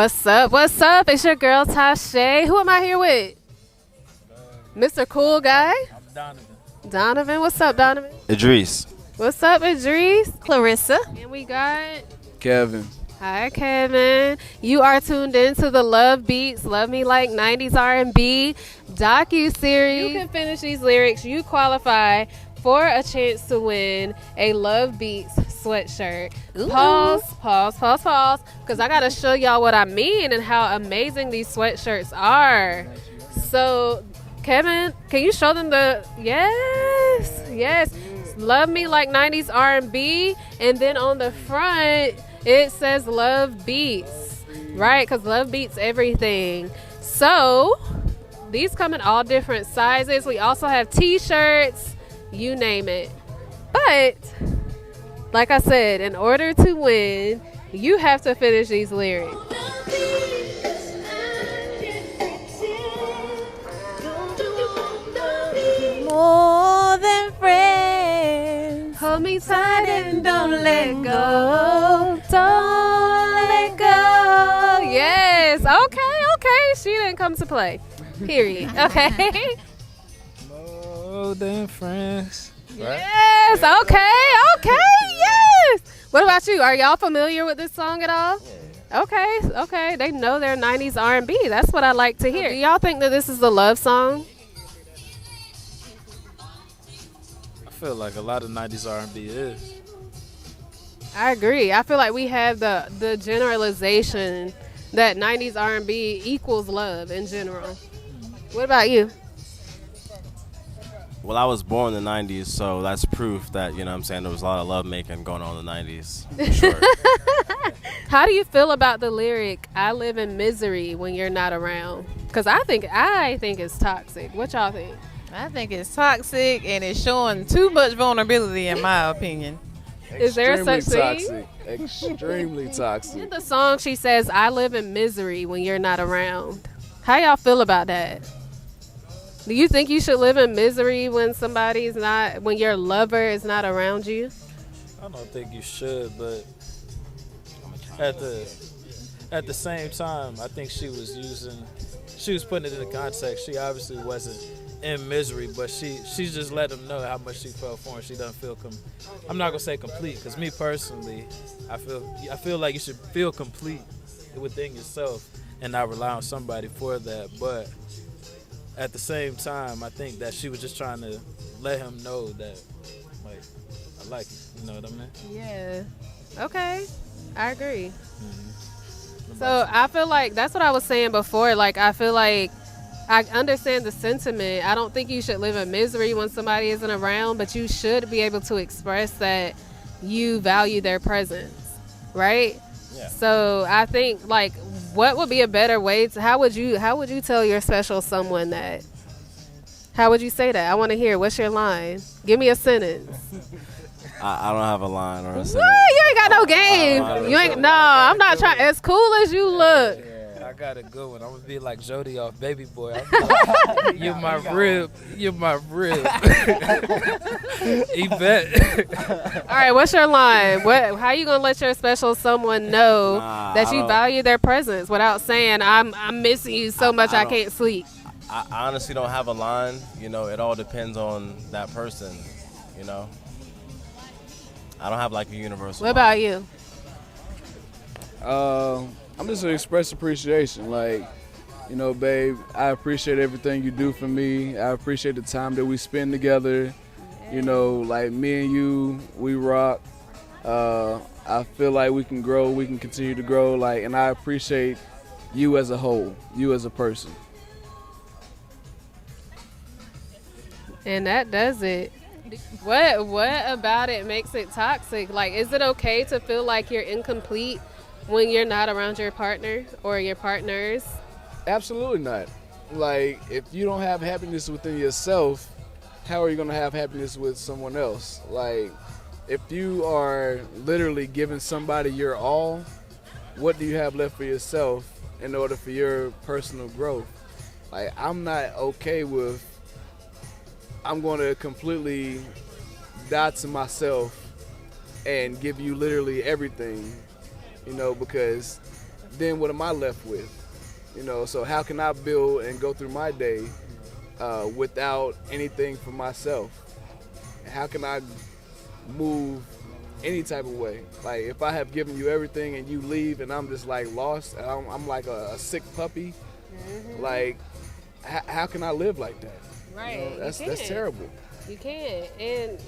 What's up? What's up? It's your girl TaChe. Who am I here with? Mr. Cool Guy? I'm Donovan. Donovan. What's up, Donovan? Idris. What's up, Idris? Clarissa. And we got Kevin. Hi, Kevin. You are tuned in to the Love Beats, Love Me Like 90s R&B docu-series. You can finish these lyrics. You qualify for a chance to win a Love Beats sweatshirt. Ooh. Pause, because I got to show y'all what I mean and how amazing these sweatshirts are. So, Kevin, can you show them the... Yes. Love Me Like 90s R&B, and then on the front... it says Love Beats, right? Because love beats everything. So, these come in all different sizes. We also have t-shirts, you name it. But, like I said, in order to win, you have to finish these lyrics. More than friends. Hold me tight and don't let go. Don't let go. Yes. Okay. She didn't come to play. Period. Okay. More than friends. Yes. Okay. Yes. What about you? Are y'all familiar with this song at all? Okay. They know their 90s R&B. That's what I like to hear. Do y'all think that this is a love song? I feel like a lot of 90s R&B is. I agree. I feel like we have the generalization that 90s R&B equals love in general. What about you? Well, I was born in the 90s, so that's proof that, you know what I'm saying, there was a lot of love making going on in the 90s. For sure. How do you feel about the lyric, I live in misery when you're not around? Because I think it's toxic. What y'all think? I think it's toxic and it's showing too much vulnerability in my opinion. Is there a such thing? Toxic. Extremely toxic. In the song, she says, I live in misery when you're not around. How y'all feel about that? Do you think you should live in misery when when your lover is not around you? I don't think you should, but at the same time, I think she was putting it in the context. She obviously wasn't in misery, but she's just let him know how much she felt for him. She doesn't feel I'm not gonna say complete, because me personally, I feel like you should feel complete within yourself and not rely on somebody for that. But at the same time, I think that she was just trying to let him know that, like, I like it. You know what I mean? Yeah. Okay. I agree. Mm-hmm. So I feel like that's what I was saying before. Like, I feel like I understand the sentiment. I don't think you should live in misery when somebody isn't around, but you should be able to express that you value their presence, right? Yeah. So I think, like, what would be a better way to, how would you tell your special someone that? How would you say that? I want to hear. What's your line? Give me a sentence. I don't have a line or a sentence. What? You ain't got no game. You ain't. No, I'm not trying. As cool as you look. I got a good one. I'm gonna be like Jody off Baby Boy. Like, you're my rib. Yvette. All right, what's your line? How you gonna let your special someone know that you value their presence without saying I'm missing you so much I can't sleep? I honestly don't have a line. You know, it all depends on that person. You know, I don't have like a universal. What about you? I'm just gonna express appreciation. Like, you know, babe, I appreciate everything you do for me. I appreciate the time that we spend together. You know, like me and you, we rock. I feel like we can grow, we can continue to grow. Like, and I appreciate you as a whole, you as a person. And that does it. What about it makes it toxic? Like, is it okay to feel like you're incomplete when you're not around your partner or your partners? Absolutely not. Like, if you don't have happiness within yourself, how are you going to have happiness with someone else? Like, if you are literally giving somebody your all, what do you have left for yourself in order for your personal growth? Like, I'm not okay with, I'm going to completely die to myself and give you literally everything, you know, because then what am I left with? You know, so how can I build and go through my day without anything for myself? How can I move any type of way? Like if I have given you everything and you leave and I'm just like lost, and I'm like a sick puppy, like how can I live like that? Right. You know, that's terrible. You can't. And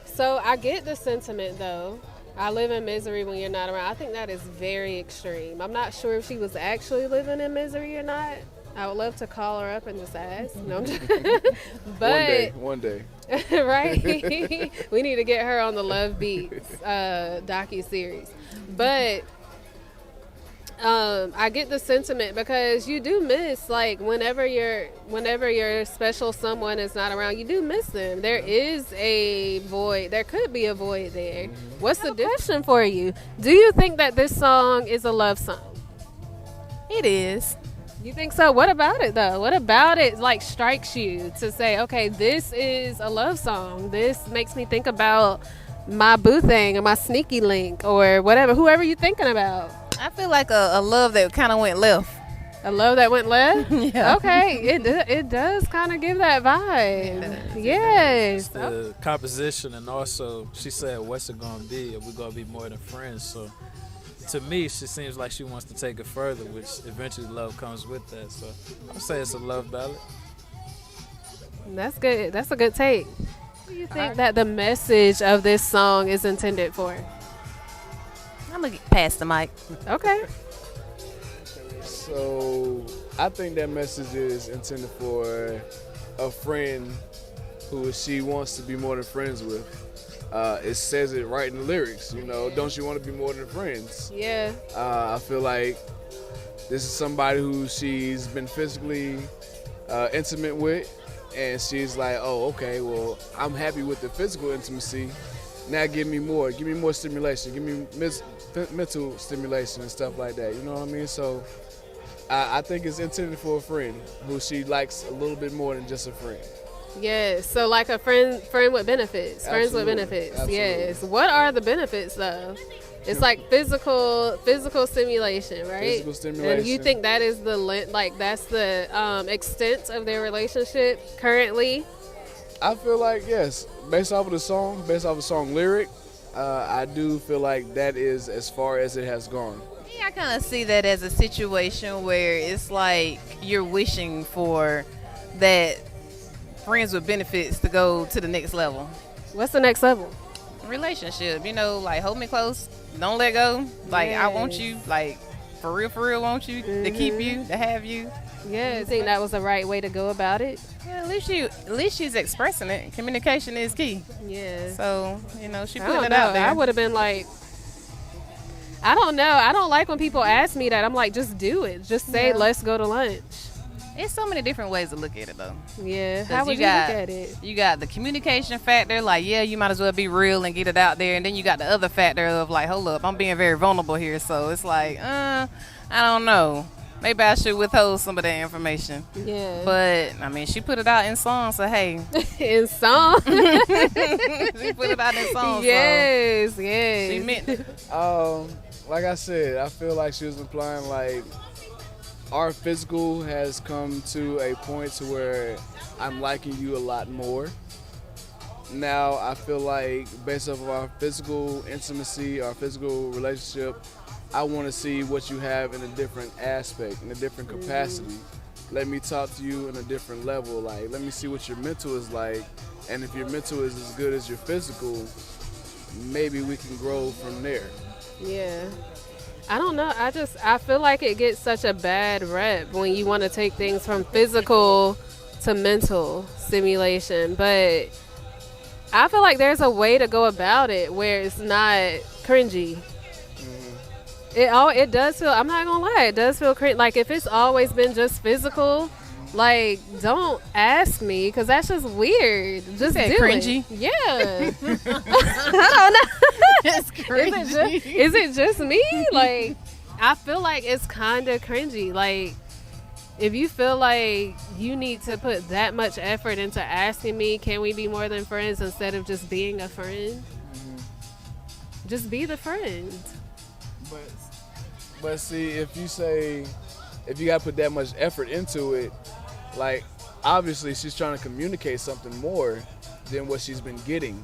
so I get the sentiment though. I live in misery when you're not around. I think that is very extreme. I'm not sure if she was actually living in misery or not. I would love to call her up and just ask. No, I'm just but One day. right? We need to get her on the Love Beats docu-series. But I get the sentiment because you do miss, like, whenever your special someone is not around, you do miss them. There is a void. There could be a void there. What's the question for you? Do you think that this song is a love song? It is. You think so? What about it though? What about it like strikes you to say, okay, this is a love song. This makes me think about my boo thing or my sneaky link or whatever, whoever you're thinking about. I feel like a love that kind of went left. A love that went left? Yeah. Okay, it does kind of give that vibe. Yes. The composition, and also she said, what's it gonna be? Are we gonna be more than friends? So to me, she seems like she wants to take it further, which eventually love comes with that. So I'll say it's a love ballad. That's good. That's a good take. What do you think that the message of this song is intended for? I'm going to pass the mic. Okay. So I think that message is intended for a friend who she wants to be more than friends with. It says it right in the lyrics, you know, don't you want to be more than friends? Yeah. I feel like this is somebody who she's been physically intimate with, and she's like, oh, okay, well, I'm happy with the physical intimacy. Now give me more stimulation, give me mental stimulation and stuff like that, you know what I mean? So I think it's intended for a friend who she likes a little bit more than just a friend. Yes. So like a friend with benefits. Friends with benefits. Absolutely. Yes. What are the benefits though? It's like physical stimulation, right? Physical stimulation. And you think that is that's the extent of their relationship currently? I feel like, yes, based off of the song lyric, I do feel like that is as far as it has gone. Yeah, I kind of see that as a situation where it's like you're wishing for that friends with benefits to go to the next level. What's the next level? Relationship, you know, like hold me close, don't let go. Like I want you, like for real want you, to keep you, to have you. Yeah, you think that was the right way to go about it? Yeah, at least she's expressing it. Communication is key. Yeah. So, you know, she I put don't it know. out there. I would have been like, I don't know. I don't like when people ask me that. I'm like, just do it. Just say, let's go to lunch. It's so many different ways to look at it, though. Yeah. How would you look at it? You got the communication factor, like, yeah, you might as well be real and get it out there. And then you got the other factor of, like, hold up, I'm being very vulnerable here. So it's like, I don't know. Maybe I should withhold some of that information. Yeah. But, I mean, she put it out in song, so hey. In song? She put it out in song, yes, so yes. she meant it. Like I said, I feel like she was implying like our physical has come to a point to where I'm liking you a lot more. Now I feel like based off of our physical intimacy, our physical relationship, I want to see what you have in a different aspect, in a different capacity. Let me talk to you in a different level. Like, let me see what your mental is like. And if your mental is as good as your physical, maybe we can grow from there. Yeah. I don't know. I feel like it gets such a bad rep when you want to take things from physical to mental stimulation. But I feel like there's a way to go about it where it's not cringy. It does feel, I'm not gonna lie, it does feel cringe. Like if it's always been just physical, like don't ask me because that's just weird. Just do cringy? it. Yeah. I don't know. It's cringy. Is it just me? Like I feel like it's kind of cringy. Like if you feel like you need to put that much effort into asking me, can we be more than friends instead of just being a friend? Just be the friend. But see, if you gotta put that much effort into it, like obviously she's trying to communicate something more than what she's been getting.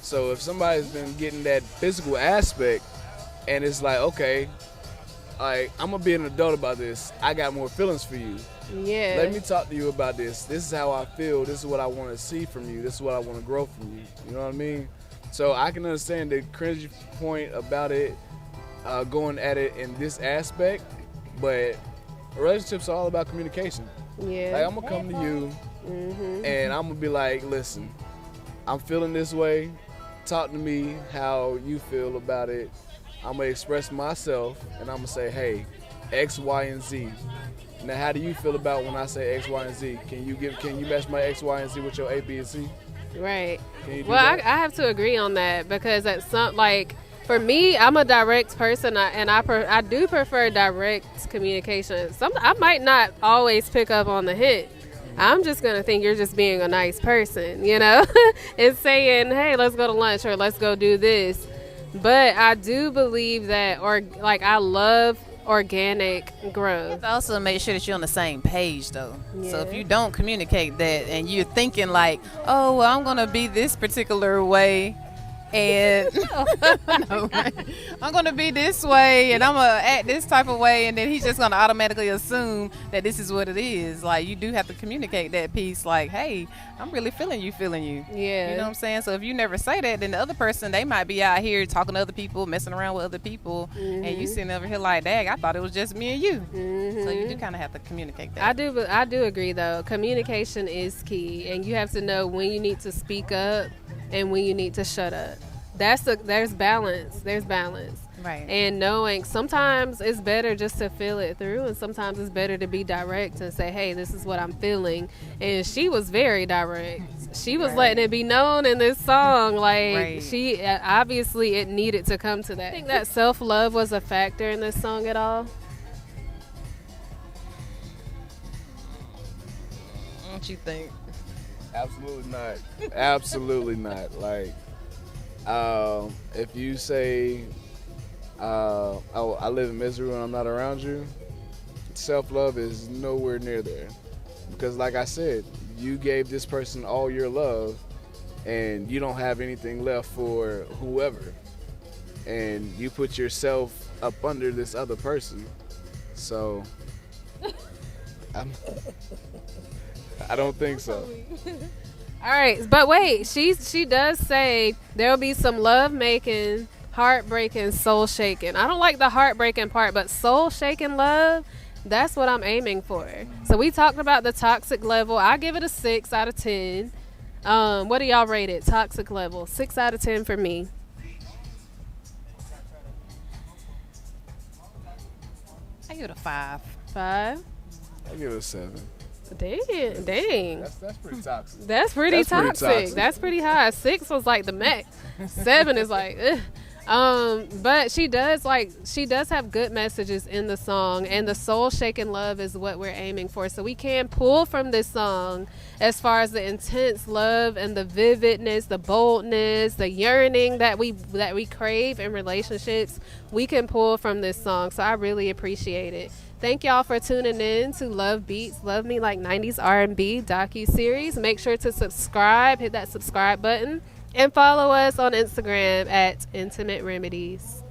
So if somebody's been getting that physical aspect, and it's like, okay, like I'm gonna be an adult about this. I got more feelings for you. Yeah. Let me talk to you about this. This is how I feel. This is what I want to see from you. This is what I want to grow from you. You know what I mean? So I can understand the cringy point about it, going at it in this aspect, but relationships are all about communication. Yeah. Like, I'm gonna come to you, and I'm gonna be like, listen, I'm feeling this way. Talk to me how you feel about it. I'm gonna express myself, and I'm gonna say, hey, X, Y, and Z. Now, how do you feel about when I say X, Y, and Z? Can you match my X, Y, and Z with your A, B, and C? Right. Can you do Well, I that? have to agree on that because at some like for me, I'm a direct person, I do prefer direct communication. I might not always pick up on the hint. I'm just gonna think you're just being a nice person, you know, and saying, hey, let's go to lunch or let's go do this. But I do believe that, I love organic growth. Also, make sure that you're on the same page, though. Yeah. So if you don't communicate that and you're thinking like, oh, well, I'm going to be this particular way and no, I'm going to be this way and I'm going to act this type of way, and then he's just going to automatically assume that this is what it is. Like, you do have to communicate that piece like, hey, I'm really feeling you. Yeah. You know what I'm saying? So if you never say that, then the other person, they might be out here talking to other people, messing around with other people, and you sitting over here like, dang, I thought it was just me and you. So you do kind of have to communicate that. I do agree though. Communication is key, and you have to know when you need to speak up and when you need to shut up. There's balance. Right. And knowing sometimes it's better just to feel it through, and sometimes it's better to be direct and say, hey, this is what I'm feeling. And she was very direct. She was letting it be known in this song. Like, she obviously it needed to come to that. I think that self-love was a factor in this song at all. What you think? Absolutely not. Absolutely not. Like, if you say, oh, I live in misery when I'm not around you, self-love is nowhere near there. Because like I said, you gave this person all your love and you don't have anything left for whoever. And you put yourself up under this other person. So, I don't think so. All right, but wait, she does say there'll be some love making, heartbreaking, soul shaking. I don't like the heartbreaking part, but soul shaking love, that's what I'm aiming for. So we talked about the toxic level. I give it a 6 out of 10. What do y'all rate it? Toxic level, 6 out of 10 for me. I give it a 5. 5. I give it a 7. Dang. That's pretty toxic. That's pretty That's pretty toxic. toxic. That's pretty high. 6 was like the max. 7 is like, ugh. But she does have good messages in the song, and the soul shaking love is what we're aiming for. So we can pull from this song as far as the intense love and the vividness, the boldness, the yearning that we crave in relationships. We can pull from this song. So I really appreciate it. Thank y'all for tuning in to Love Beats, Love Me Like 90s R&B docu-series. Make sure to subscribe, hit that subscribe button, and follow us on Instagram at Intimate Remedies.